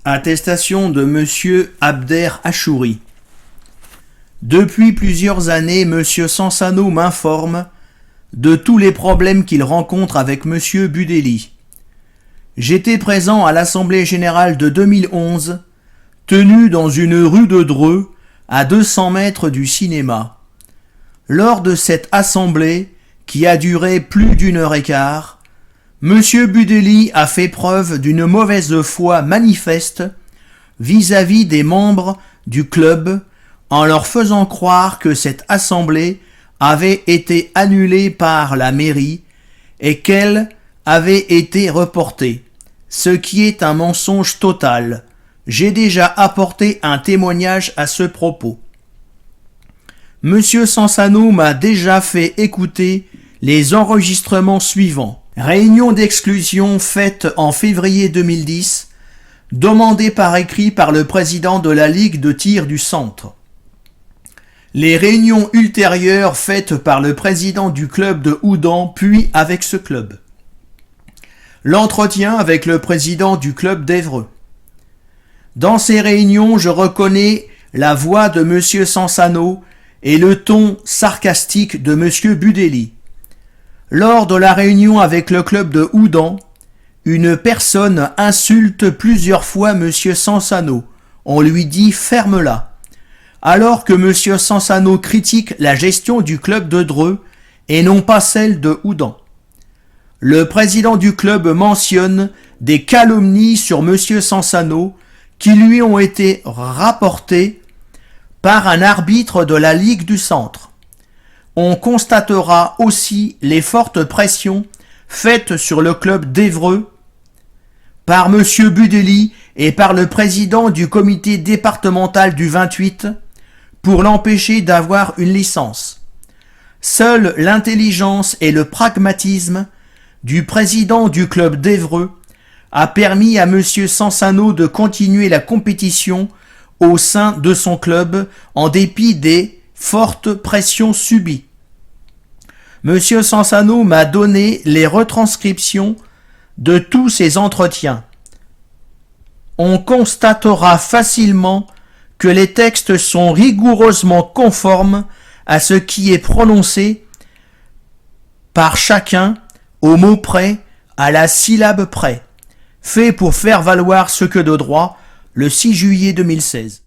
Attestation de Monsieur Abder Achouri. Depuis plusieurs années, Monsieur Sansano m'informe de tous les problèmes qu'il rencontre avec Monsieur Budeli. J'étais présent à l'Assemblée Générale de 2011, tenue dans une rue de Dreux, à 200 mètres du cinéma. Lors de cette assemblée, qui a duré plus d'1h15, Monsieur Budeli a fait preuve d'une mauvaise foi manifeste vis-à-vis des membres du club en leur faisant croire que cette assemblée avait été annulée par la mairie et qu'elle avait été reportée, ce qui est un mensonge total. J'ai déjà apporté un témoignage à ce propos. Monsieur Sansano m'a déjà fait écouter les enregistrements suivants. Réunion d'exclusion faite en février 2010, demandée par écrit par le président de la Ligue de tir du centre. Les réunions ultérieures faites par le président du club de Houdan puis avec ce club. L'entretien avec le président du club d'Évreux. Dans ces réunions, je reconnais la voix de Monsieur Sansano et le ton sarcastique de Monsieur Budeli. Lors de la réunion avec le club de Houdan, une personne insulte plusieurs fois Monsieur Sansano. On lui dit « ferme-la ». Alors que Monsieur Sansano critique la gestion du club de Dreux et non pas celle de Houdan. Le président du club mentionne des calomnies sur Monsieur Sansano qui lui ont été rapportées par un arbitre de la Ligue du Centre. On constatera aussi les fortes pressions faites sur le club d'Évreux par Monsieur Budeli et par le président du comité départemental du 28 pour l'empêcher d'avoir une licence. Seule l'intelligence et le pragmatisme du président du club d'Évreux a permis à Monsieur Sansano de continuer la compétition au sein de son club en dépit des fortes pressions subies. Monsieur Sansano m'a donné les retranscriptions de tous ces entretiens. On constatera facilement que les textes sont rigoureusement conformes à ce qui est prononcé par chacun, au mot près, à la syllabe près, fait pour faire valoir ce que de droit, le 6 juillet 2016.